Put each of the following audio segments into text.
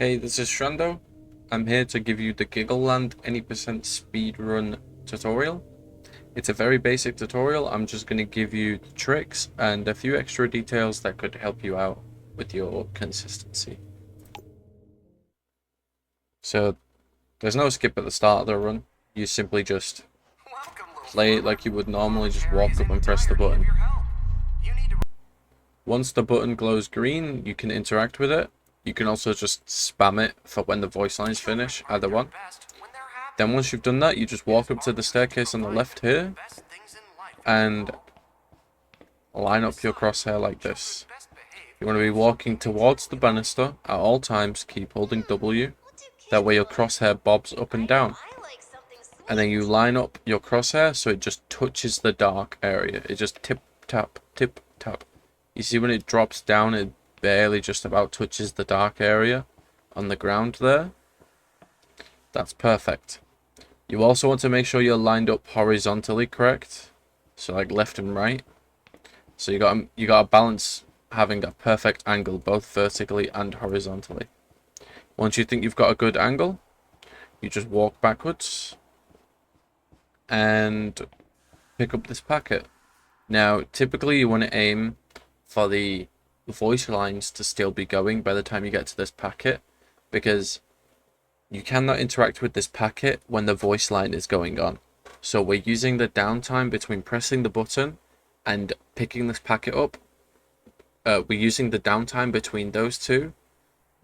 Hey, this is Shrando. I'm here to give you the Giggleland any percent speedrun tutorial. It's a very basic tutorial. I'm just going to give you the tricks and a few extra details that could help you out with your consistency. So, there's no skip at the start of the run. You simply just play it like you would normally, just walk up and press the button. Once the button glows green, you can interact with it. You can also just spam it for when the voice lines finish, either one. Then once you've done that, you just walk up to the staircase on the left here and line up your crosshair like this. You want to be walking towards the banister at all times, keep holding W. That way your crosshair bobs up and down. And then you line up your crosshair so it just touches the dark area. It just tip, tap, tip, tap. You see when it drops down, it barely just about touches the dark area on the ground there. That's perfect. You also want to make sure you're lined up horizontally correct. So like left and right. So you got to balance having a perfect angle both vertically and horizontally. Once you think you've got a good angle, you just walk backwards and pick up this packet. Now, typically you want to aim for the voice lines to still be going by the time you get to this packet, because you cannot interact with this packet when the voice line is going on. So we're using the downtime between pressing the button and picking this packet up. We're using the downtime between those two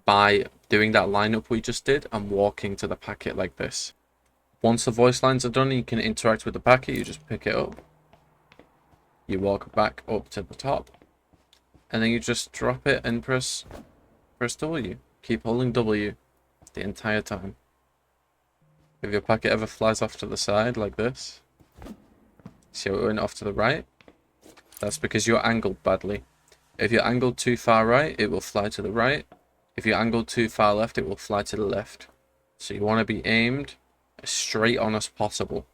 by doing that lineup we just did and walking to the packet like this. Once the voice lines are done and you can interact with the packet, you just pick it up. You walk back up to the top. And then you just drop it and press W. Keep holding W the entire time. If your packet ever flies off to the side like this, see how it went off to the right? That's because you're angled badly. If you're angled too far right, it will fly to the right. If you're angled too far left, it will fly to the left. So you want to be aimed as straight on as possible.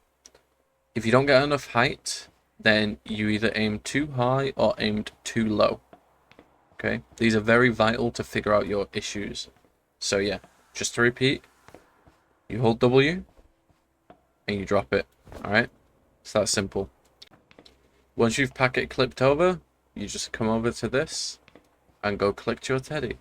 If you don't get enough height, then you either aim too high or aimed too low. Okay, these are very vital to figure out your issues. So yeah, just to repeat, you hold W and you drop it. Alright, it's that simple. Once you've packet clipped over, you just come over to this and go collect your teddy.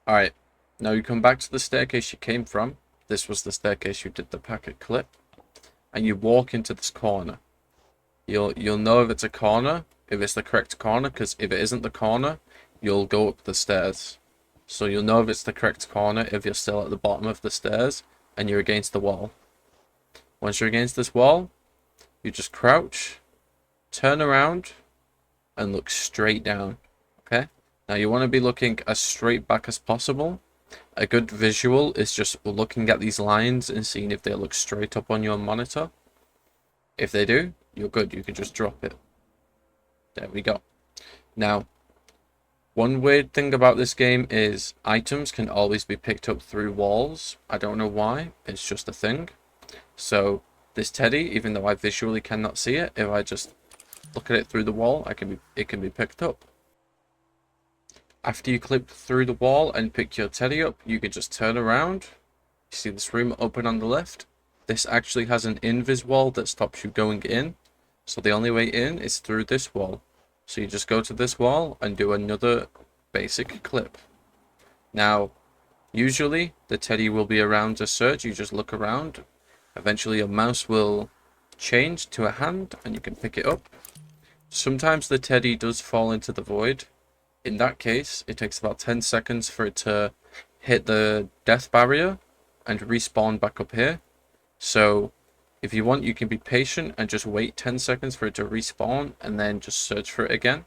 Alright, now you come back to the staircase you came from. This was the staircase you did the packet clip. And you walk into this corner. You'll know if it's a corner, if it's the correct corner, because if it isn't the corner, you'll go up the stairs. So you'll know if it's the correct corner if you're still at the bottom of the stairs and you're against the wall. Once you're against this wall, you just crouch, turn around, and look straight down. Okay? Now you want to be looking as straight back as possible. A good visual is just looking at these lines and seeing if they look straight up on your monitor. If they do, you're good. You can just drop it. There we go. Now, one weird thing about this game is items can always be picked up through walls. I don't know why. It's just a thing. So this teddy, even though I visually cannot see it, if I just look at it through the wall, it can be picked up. After you clip through the wall and pick your teddy up, you can just turn around. You see this room open on the left? This actually has an invis wall that stops you going in. So the only way in is through this wall. So you just go to this wall and do another basic clip. Now, usually the teddy will be around to search. You just look around. Eventually your mouse will change to a hand and you can pick it up. Sometimes the teddy does fall into the void. In that case, it takes about 10 seconds for it to hit the death barrier and respawn back up here. So if you want, you can be patient and just wait 10 seconds for it to respawn and then just search for it again.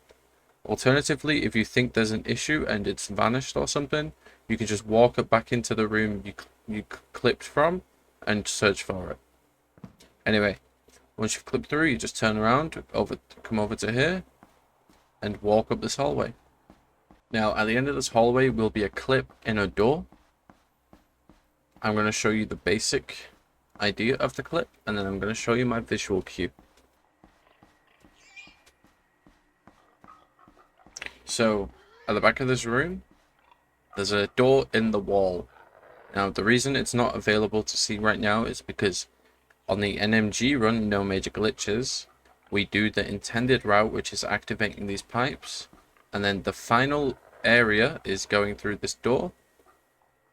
Alternatively, if you think there's an issue and it's vanished or something, you can just walk it back into the room you clipped from and search for it. Anyway, once you've clipped through, you just turn around, come over to here and walk up this hallway. Now, at the end of this hallway will be a clip in a door. I'm going to show you the basic idea of the clip, and then I'm going to show you my visual cue. So at the back of this room, there's a door in the wall. Now the reason it's not available to see right now is because on the NMG run, no major glitches, we do the intended route, which is activating these pipes, and then the final area is going through this door,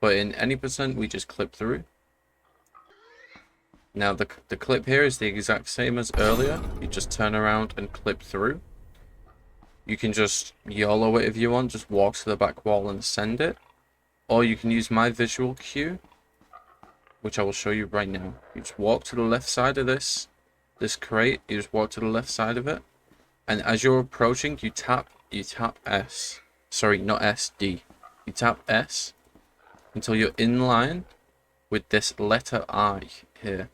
but in any percent we just clip through. Now the clip here is the exact same as earlier. You just turn around and clip through. You can just YOLO it if you want, just walk to the back wall and send it, or you can use my visual cue, which I will show you right now. You just walk to the left side of this crate, you just walk to the left side of it, and as you're approaching, you tap S. Sorry, not S, D. You tap S until you're in line with this letter I here.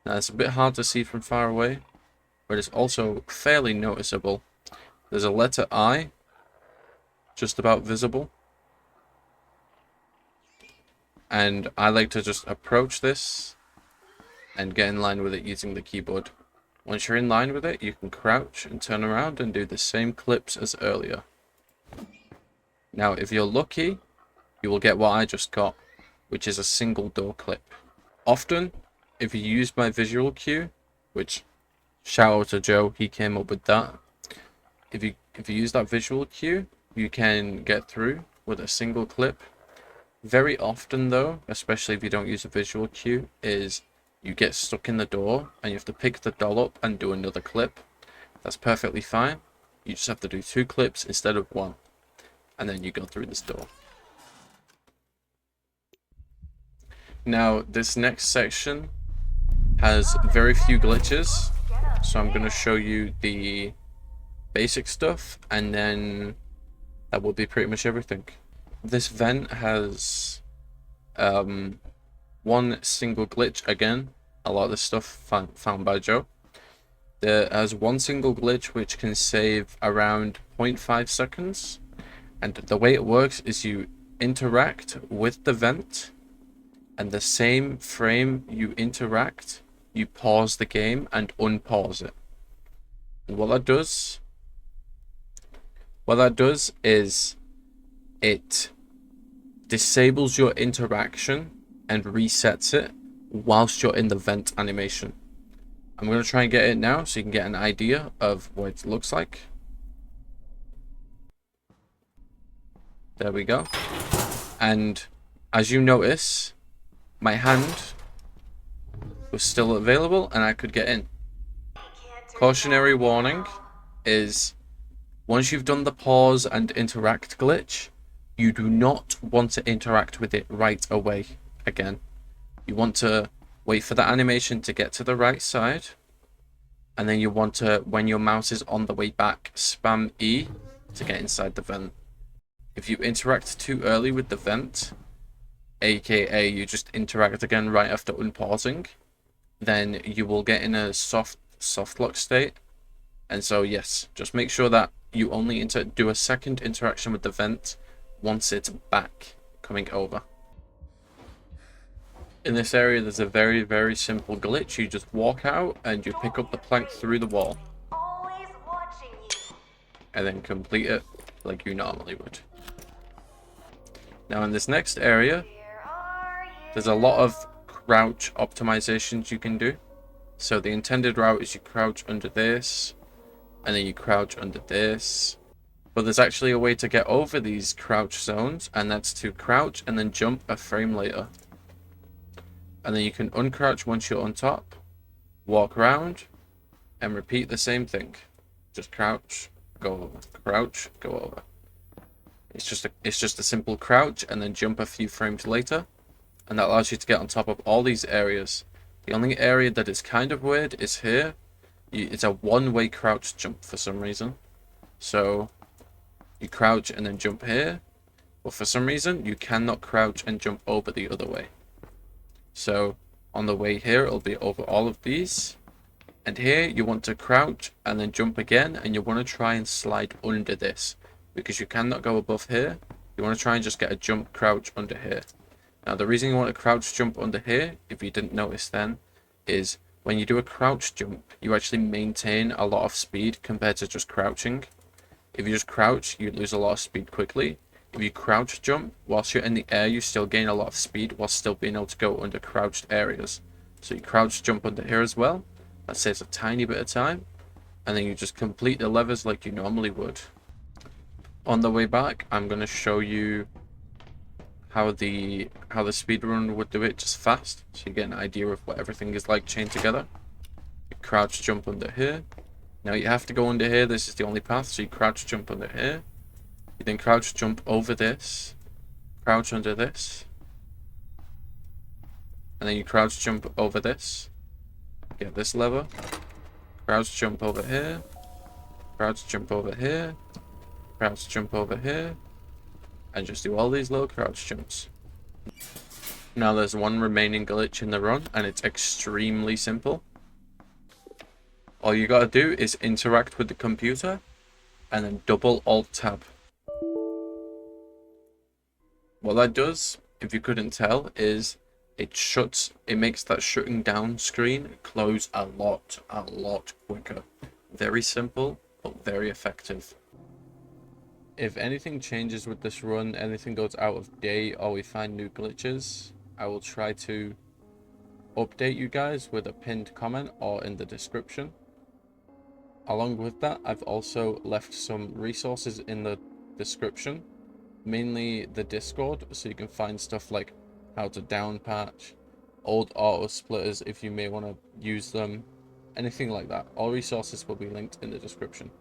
Now it's a bit hard to see from far away, but it's also fairly noticeable. There's a letter I just about visible. And I like to just approach this and get in line with it using the keyboard. Once you're in line with it, you can crouch and turn around and do the same clips as earlier. Now, if you're lucky, you will get what I just got, which is a single door clip. Often, if you use my visual cue, which shout out to Joe, he came up with that. If you use that visual cue, you can get through with a single clip. Very often though, especially if you don't use a visual cue, is you get stuck in the door and you have to pick the doll up and do another clip. That's perfectly fine. You just have to do 2 clips instead of 1. And then you go through this door. Now, this next section has very few glitches. So I'm going to show you the basic stuff, and then that will be pretty much everything. This vent has one single glitch again. A lot of this stuff found by Joe. There has one single glitch which can save around 0.5 seconds. And the way it works is you interact with the vent, and the same frame you interact, you pause the game and unpause it. And what that does is it disables your interaction and resets it whilst you're in the vent animation. I'm going to try and get it now so you can get an idea of what it looks like. There we go. And as you notice, my hand was still available and I could get in. Cautionary warning is, once you've done the pause and interact glitch, you do not want to interact with it right away again. You want to wait for the animation to get to the right side, and then you want to, when your mouse is on the way back, spam E to get inside the vent. If you interact too early with the vent, aka you just interact again right after unpausing, then you will get in a soft lock state. And so yes, just make sure that you only do a second interaction with the vent once it's back coming over. In this area there's a very, very simple glitch. You just walk out and you pick up the plank through the wall. And then complete it like you normally would. Now in this next area, there's a lot of crouch optimizations you can do. So the intended route is you crouch under this, and then you crouch under this. But there's actually a way to get over these crouch zones, and that's to crouch and then jump a frame later. And then you can uncrouch once you're on top, walk around, and repeat the same thing. Just crouch, go over, crouch, go over. It's just a simple crouch and then jump a few frames later, and that allows you to get on top of all these areas. The only area that is kind of weird is here. It's a one-way crouch jump for some reason. So you crouch and then jump here, but for some reason you cannot crouch and jump over the other way. So on the way here it'll be over all of these, and here you want to crouch and then jump again, and you want to try and slide under this because you cannot go above here. You want to try and just get a jump crouch under here. Now the reason you want to crouch jump under here, if you didn't notice then, is when you do a crouch jump you actually maintain a lot of speed compared to just crouching. If you just crouch, you lose a lot of speed quickly. If you crouch jump, whilst you're in the air, you still gain a lot of speed while still being able to go under crouched areas. So you crouch jump under here as well. That saves a tiny bit of time. And then you just complete the levers like you normally would. On the way back, I'm going to show you how the speedrunner would do it just fast. So you get an idea of what everything is like chained together. You crouch jump under here. Now you have to go under here. This is the only path. So you crouch jump under here. You then crouch jump over this. Crouch under this. And then you crouch jump over this. Get this lever. Crouch jump over here. Crouch jump over here. Crouch jump over here. And just do all these little crouch jumps. Now there's one remaining glitch in the run, and it's extremely simple. All you gotta do is interact with the computer and then double alt tab. What that does, if you couldn't tell, is it makes that shutting down screen close a lot quicker. Very simple, but very effective. If anything changes with this run, anything goes out of date, or we find new glitches, I will try to update you guys with a pinned comment or in the description. Along with that, I've also left some resources in the description, mainly the Discord, so you can find stuff like how to down patch, old auto splitters if you may want to use them, anything like that. All resources will be linked in the description.